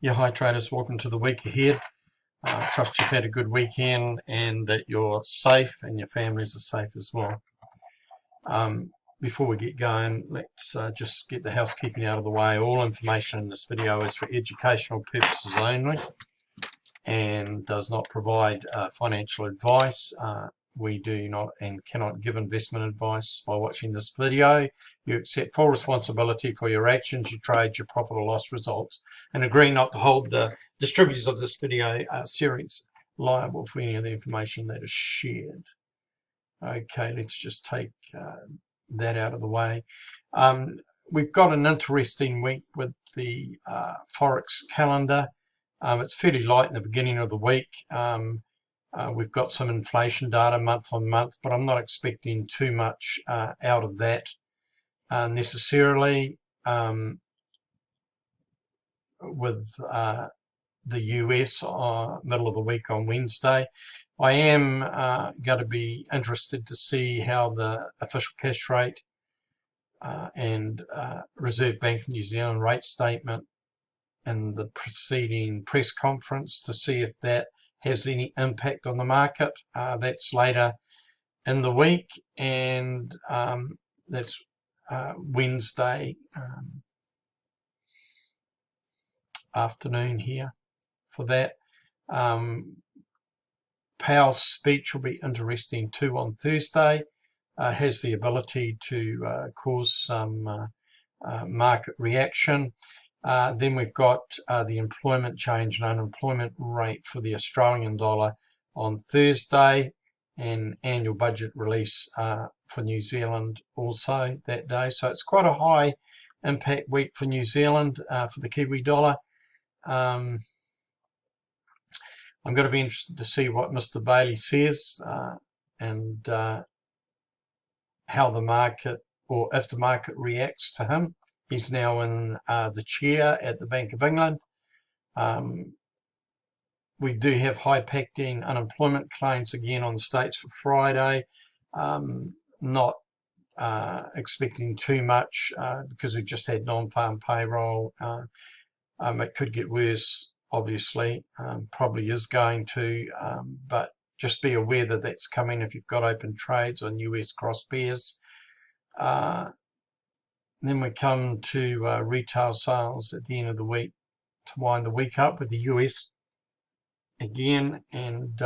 Yeah, hi traders, welcome to the week ahead. Trust you've had a good weekend and that you're safe and your families are safe as well. Before we get going, let's just get the housekeeping out of the way. All information in this video is for educational purposes only and does not provide financial advice. We do not and cannot give investment advice. By watching this video, you accept full responsibility for your actions, your trades, your profit or loss results, and agree not to hold the distributors of this video series liable for any of the information that is shared. Okay, let's just take that out of the way. We've got an interesting week with the Forex calendar. It's fairly light in the beginning of the week. We've got some inflation data month on month, but I'm not expecting too much out of that necessarily. With the US middle of the week on Wednesday, I am going to be interested to see how the official cash rate and Reserve Bank of New Zealand rate statement and the preceding press conference to see if that has any impact on the market. That's later in the week, and that's Wednesday afternoon here for that. Powell's speech will be interesting too on Thursday. Has the ability to cause some market reaction. Then we've got the employment change and unemployment rate for the Australian dollar on Thursday, and annual budget release for New Zealand also that day. So it's quite a high impact week for New Zealand for the Kiwi dollar. I'm going to be interested to see what Mr. Bailey says and how the market, or if the market reacts to him. He's now in the chair at the Bank of England. We do have high packing unemployment claims again on the States for Friday. Not expecting too much because we've just had non-farm payroll. It could get worse, obviously. Probably is going to, but just be aware that that's coming if you've got open trades on US cross pairs. Then we come to retail sales at the end of the week to wind the week up with the US again. And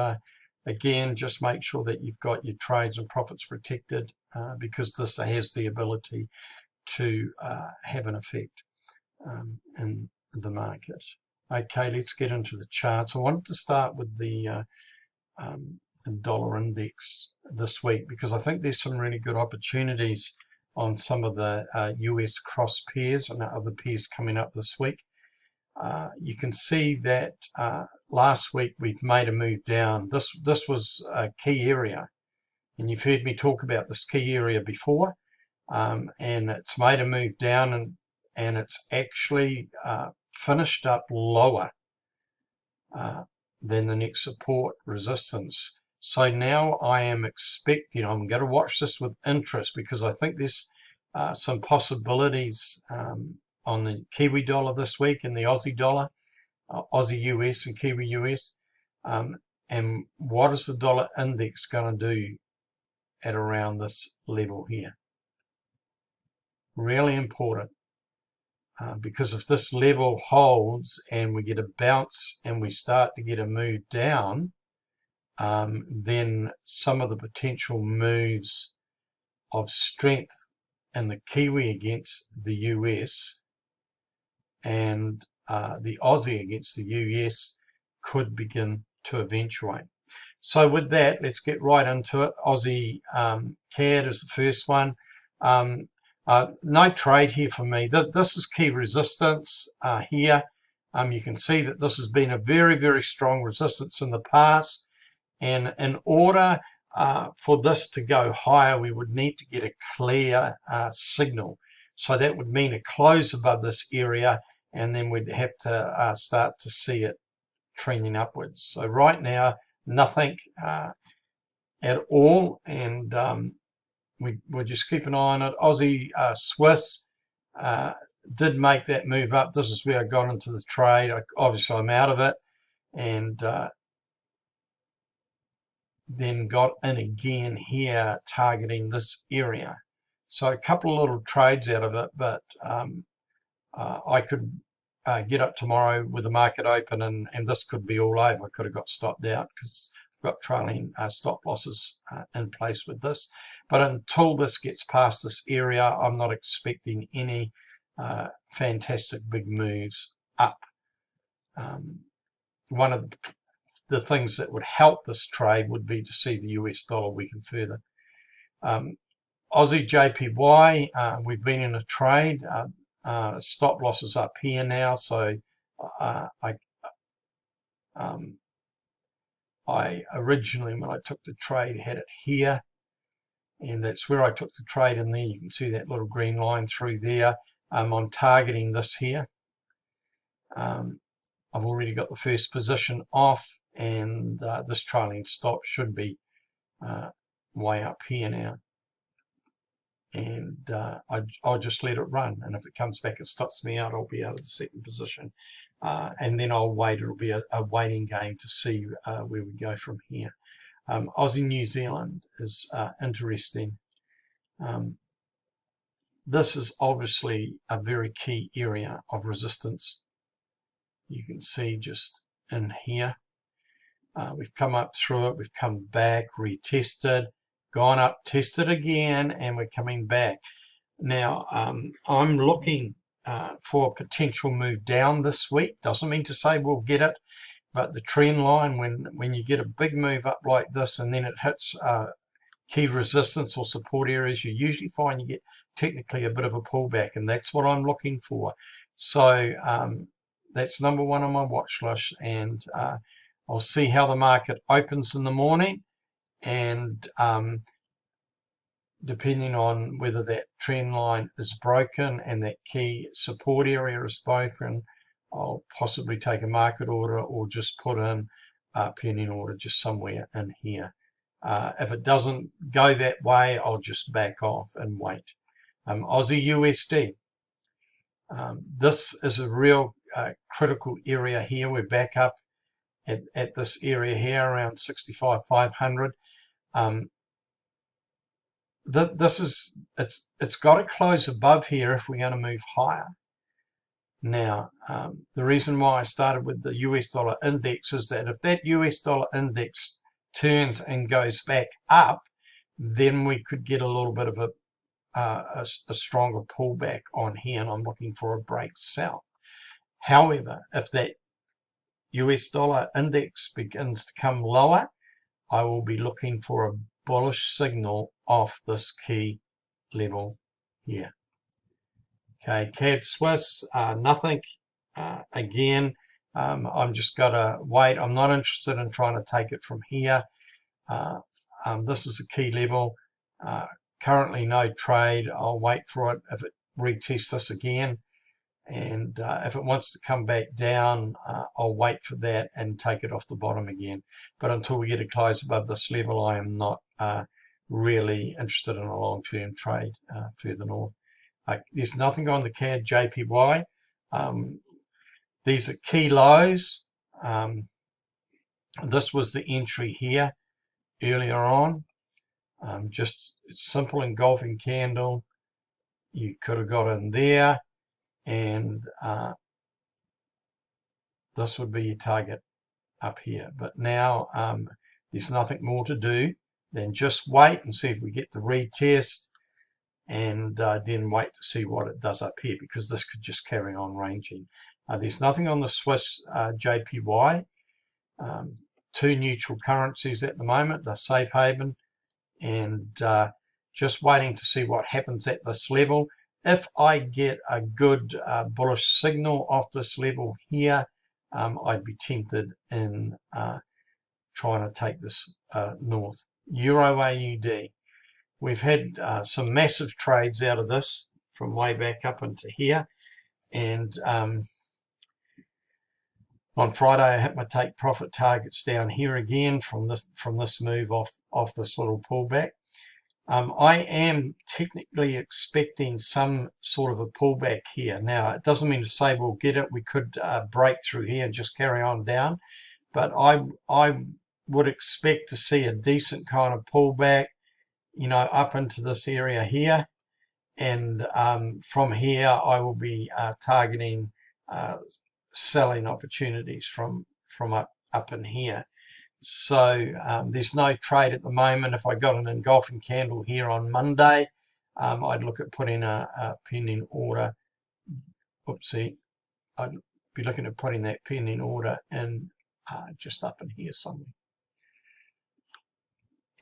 again, just make sure that you've got your trades and profits protected because this has the ability to have an effect in the market. Okay, let's get into the charts. I wanted to start with the dollar index this week because I think there's some really good opportunities on some of the US cross pairs and other pairs coming up this week. You can see that last week we've made a move down. This was a key area, and you've heard me talk about this key area before, and it's made a move down, and it's actually finished up lower than the next support resistance. So now I am expecting, I'm going to watch this with interest because I think there's some possibilities on the Kiwi dollar this week and the Aussie dollar, Aussie US and Kiwi US. And what is the dollar index going to do at around this level here? Really important. Because if this level holds and we get a bounce and we start to get a move down, then some of the potential moves of strength in the Kiwi against the US and the Aussie against the US could begin to eventuate. So with that, let's get right into it. Aussie CAD is the first one. No trade here for me. This is key resistance here. You can see that this has been a very, very strong resistance in the past. And in order for this to go higher, we would need to get a clear signal. So that would mean a close above this area, and then we'd have to start to see it trending upwards. So right now, nothing at all, and we'll just keep an eye on it. Aussie Swiss did make that move up. This is where I got into the trade. Obviously, I'm out of it, and then got in again here, targeting this area. So a couple of little trades out of it, but I could get up tomorrow with the market open, and this could be all over. I could have got stopped out because I've got trailing stop losses in place with this. But until this gets past this area, I'm not expecting any fantastic big moves up. One of the things that would help this trade would be to see the US dollar weaken further. Aussie JPY, we've been in a trade. Stop losses up here now, so I originally, when I took the trade, had it here, and that's where I took the trade. And there you can see that little green line through there. I'm targeting this here. I've already got the first position off, and this trailing stop should be way up here now. And I'll just let it run, and if it comes back and stops me out, I'll be out of the second position, and then I'll wait. It'll be a waiting game to see where we go from here. Aussie New Zealand is interesting. This is obviously a very key area of resistance. You can see just in here, we've come up through it, we've come back, retested, gone up, tested again, and we're coming back. Now, I'm looking for a potential move down this week. Doesn't mean to say we'll get it, but the trend line, when you get a big move up like this and then it hits key resistance or support areas, you usually find you get technically a bit of a pullback, and that's what I'm looking for. So that's number one on my watch list, and I'll see how the market opens in the morning, and depending on whether that trend line is broken and that key support area is broken, I'll possibly take a market order or just put in a pending order just somewhere in here. If it doesn't go that way, I'll just back off and wait. Aussie USD. This is a real critical area here. We're back up at this area here around 65,500. It's got to close above here if we're going to move higher. Now, the reason why I started with the US dollar index is that if that US dollar index turns and goes back up, then we could get a little bit of a stronger pullback on here, and I'm looking for a break south. However, if that US dollar index begins to come lower, I will be looking for a bullish signal off this key level here. Okay, CAD Swiss, nothing. Again, I'm just got to wait. I'm not interested in trying to take it from here. This is a key level. Currently no trade. I'll wait for it if it retests this again. And if it wants to come back down, I'll wait for that and take it off the bottom again. But until we get a close above this level, I am not really interested in a long-term trade further north. There's nothing on the CAD JPY. These are key lows. This was the entry here earlier on. Just simple engulfing candle. You could have got in there, and this would be your target up here. But now there's nothing more to do than just wait and see if we get the retest, and then wait to see what it does up here, because this could just carry on ranging. There's nothing on the Swiss JPY. Two neutral currencies at the moment. They're safe haven, and just waiting to see what happens at this level. If I get a good bullish signal off this level here, I'd be tempted in trying to take this north. Euro AUD. We've had some massive trades out of this from way back up into here, and on Friday I hit my take profit targets down here again from this move off this little pullback. I am technically expecting some sort of a pullback here. Now, it doesn't mean to say we'll get it. We could break through here and just carry on down. But I would expect to see a decent kind of pullback, up into this area here. And from here, I will be targeting selling opportunities from up in here. So there's no trade at the moment. If I got an engulfing candle here on Monday, I'd look at putting a pending order. Oopsie. I'd be looking at putting that pending order in just up in here somewhere.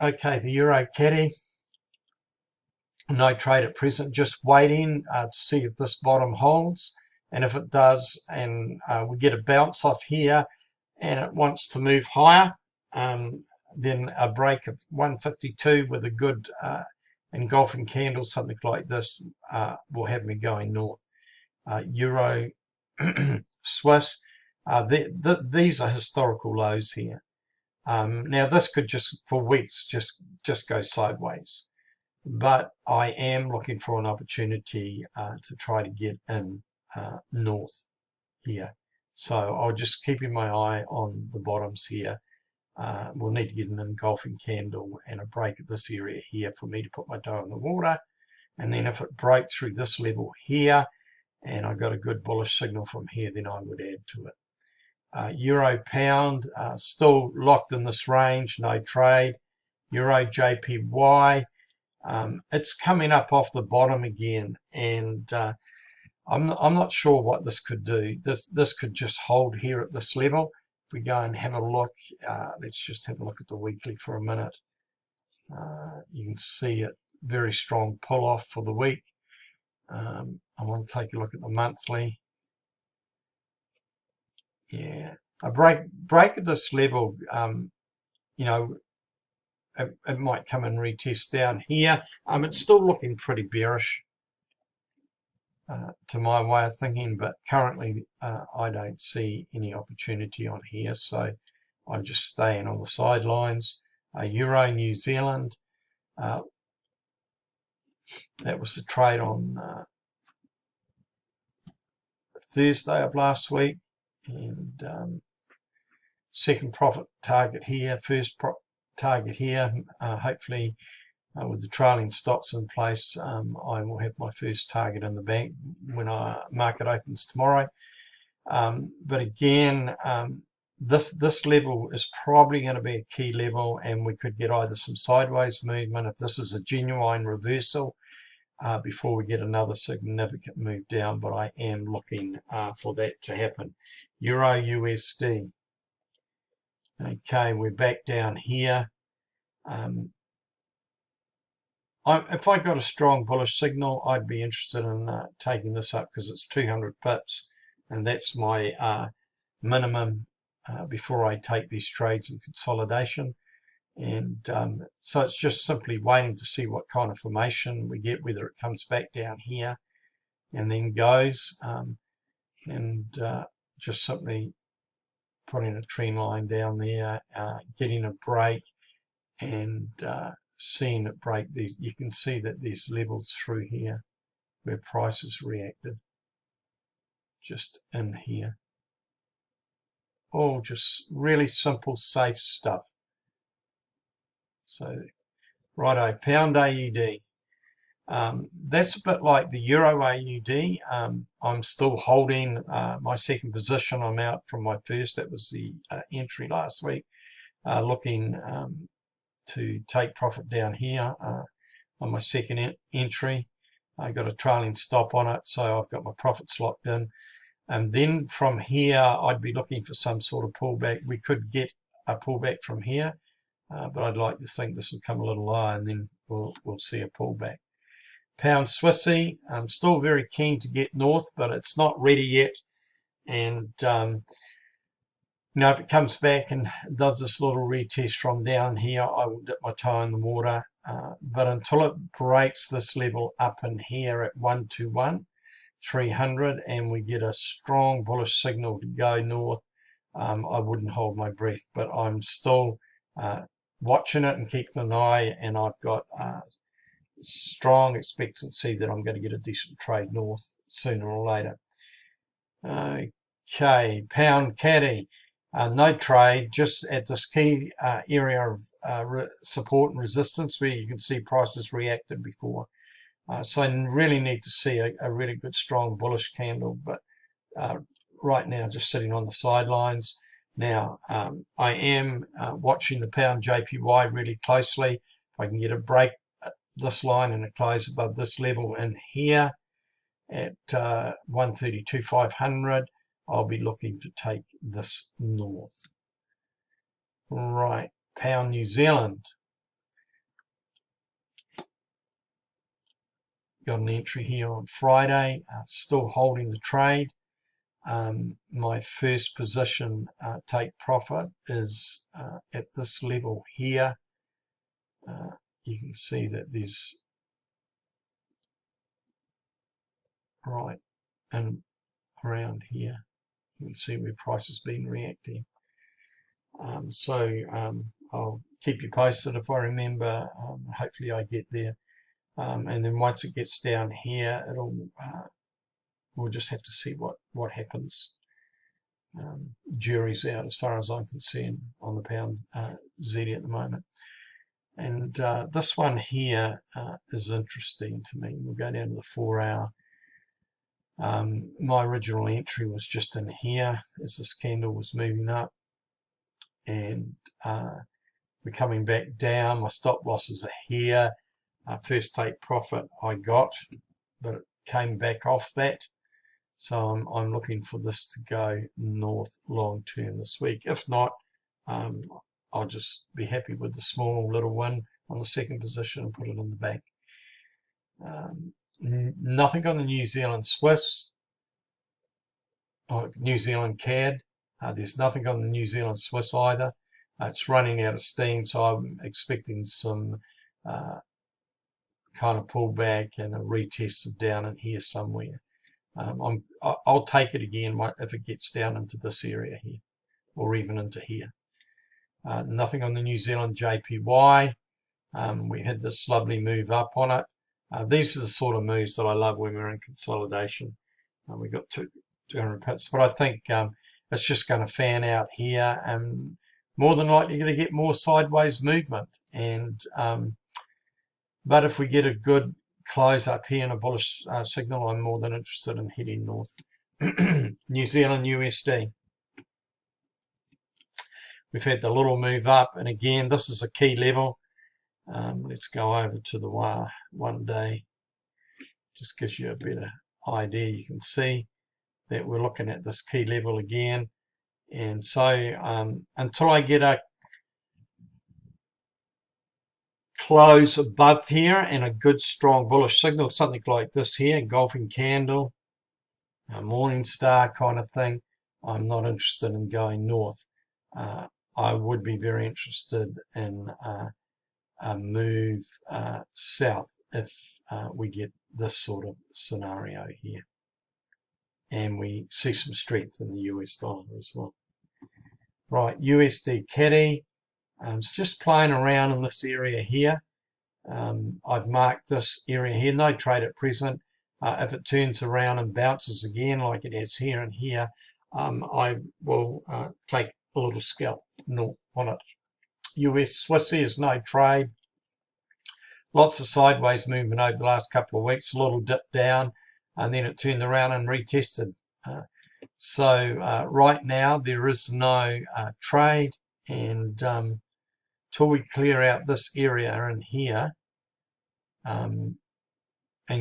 Okay, the Euro Caddy. No trade at present, just waiting to see if this bottom holds. And if it does, and we get a bounce off here, and it wants to move higher, then a break of 152 with a good engulfing candle, something like this, will have me going north. Euro, Swiss, these are historical lows here. Now this could just, for weeks, just go sideways. But I am looking for an opportunity to try to get in north here. So I'll just keep my eye on the bottoms here. We'll need to get an engulfing candle and a break at this area here for me to put my toe in the water. And then if it breaks through this level here, and I got a good bullish signal from here, then I would add to it. Euro pound, still locked in this range, no trade. Euro JPY, it's coming up off the bottom again, and I'm not sure what this could do. This could just hold here at this level. If we go and have a look, let's just have a look at the weekly for a minute. You can see it, very strong pull off for the week. I want to take a look at the monthly. Yeah, a break at this level, it might come and retest down here. It's still looking pretty bearish to my way of thinking, but currently I don't see any opportunity on here, so I'm just staying on the sidelines. Euro New Zealand, that was the trade on Thursday of last week, and second profit target here, first target here. Hopefully with the trailing stops in place, I will have my first target in the bank when our market opens tomorrow. But again, this level is probably going to be a key level, and we could get either some sideways movement if this is a genuine reversal before we get another significant move down, but I am looking for that to happen. Euro USD. Okay, we're back down here. If I got a strong bullish signal, I'd be interested in taking this up because it's 200 pips, and that's my minimum before I take these trades in consolidation. And so it's just simply waiting to see what kind of formation we get, whether it comes back down here and then goes, and just simply putting a trend line down there, getting a break, and seeing it break these. You can see that these levels through here where prices reacted, just in here. All just really simple, safe stuff. So, righto, pound AUD. That's a bit like the Euro AUD. I'm still holding my second position. I'm out from my first. That was the entry last week. Looking to take profit down here on my second entry. I got a trailing stop on it, so I've got my profits locked in. And then from here, I'd be looking for some sort of pullback. We could get a pullback from here, but I'd like to think this will come a little lower, and then we'll see a pullback. Pound Swissy, I'm still very keen to get north, but it's not ready yet. And if it comes back and does this little retest from down here, I will dip my toe in the water. But until it breaks this level up in here at 121, 300, and we get a strong bullish signal to go north, I wouldn't hold my breath. But I'm still watching it and keeping an eye, and I've got strong expectancy that I'm going to get a decent trade north sooner or later. Okay, pound caddy, no trade, just at this key area of support and resistance where you can see prices reacted before. So I really need to see a really good strong bullish candle, but right now just sitting on the sidelines. Now I am watching the pound JPY really closely. If I can get a break at this line and a close above this level in here at 132,500, I'll be looking to take this north. Right, pound New Zealand. Got an entry here on Friday, still holding the trade. My first position take profit is at this level here. You can see that there's right and around here. You can see where price has been reacting. I'll keep you posted if I remember. Hopefully I get there. And then once it gets down here, we'll just have to see what happens. Jury's out as far as I'm concerned on the pound Z at the moment. And this one here is interesting to me. We'll go down to the 4 hour. My original entry was just in here as this candle was moving up, and we're coming back down. My stop losses are here. First take profit I got, but it came back off that. So I'm looking for this to go north long term this week. If not, I'll just be happy with the small little win on the second position and put it in the bank. Nothing on the New Zealand Swiss or New Zealand CAD. There's nothing on the New Zealand Swiss either. It's running out of steam, so I'm expecting some kind of pullback and a retest down in here somewhere. I'll take it again if it gets down into this area here, or even into here. Nothing on the New Zealand JPY. We had this lovely move up on it. These are the sort of moves that I love when we're in consolidation. We got 200 pips, but I think it's just going to fan out here, and more than likely you're going to get more sideways movement. And but if we get a good close up here and a bullish signal, I'm more than interested in heading north. New Zealand USD. We've had the little move up, and again, this is a key level. Let's go over to the 1 day. Just gives you a better idea. You can see that we're looking at this key level again. And so until I get a close above here and a good strong bullish signal, something like this here, engulfing candle, a morning star kind of thing, I'm not interested in going north. I would be very interested in a move south if we get this sort of scenario here, and we see some strength in the US dollar as well. Right, USD caddy. It's just playing around in this area here. I've marked this area here, no trade at present. If it turns around and bounces again like it has here and here, I will take a little scalp north on it. US Swissy is no trade. Lots of sideways movement over the last couple of weeks, a little dip down, and then it turned around and retested. So right now there is no trade, and till we clear out this area in here and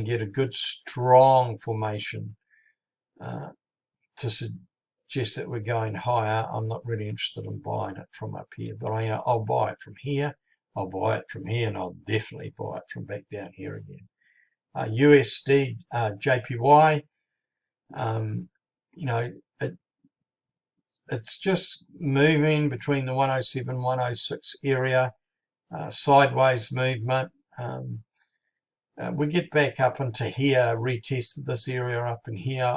get a good strong formation to suggest that we're going higher, I'm not really interested in buying it from up here. But I'll buy it from here, I'll buy it from here, and I'll definitely buy it from back down here again. USD JPY, you know, it's just moving between the 107, 106 area, sideways movement. We get back up into here, retested this area up in here.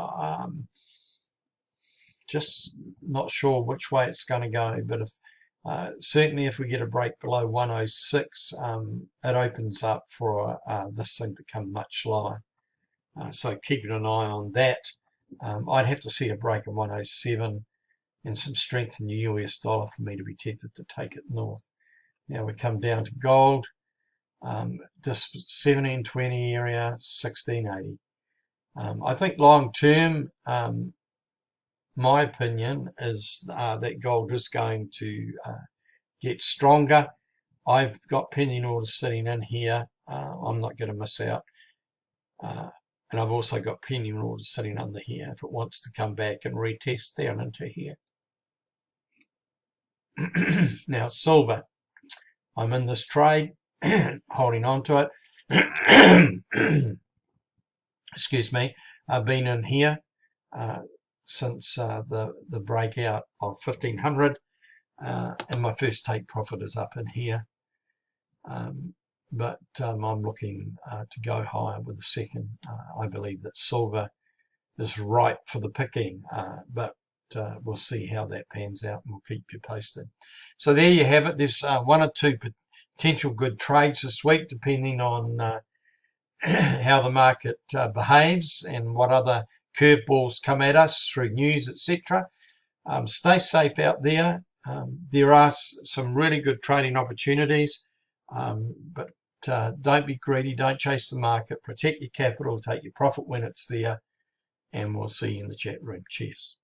Just not sure which way it's going to go, but if Certainly if we get a break below 106, it opens up for this thing to come much lower. So keeping an eye on that. I'd have to see a break of 107 and some strength in the US dollar for me to be tempted to take it north. Now we come down to gold. This 1720 area, 1680. I think long term, my opinion is that gold is going to get stronger. I've got pending orders sitting in here. I'm not going to miss out. And I've also got pending orders sitting under here if it wants to come back and retest down into here. Now silver, I'm in this trade, holding on to it. Excuse me. I've been in here since the breakout of 1500, and my first take profit is up in here. But I'm looking to go higher with the second. I believe that silver is ripe for the picking, but we'll see how that pans out, and we'll keep you posted. So there you have it. There's one or two potential good trades this week, depending on how the market behaves and what other curveballs come at us through news, etc. Stay safe out there. There are some really good trading opportunities, but don't be greedy. Don't chase the market. Protect your capital. Take your profit when it's there, and we'll see you in the chat room. Cheers.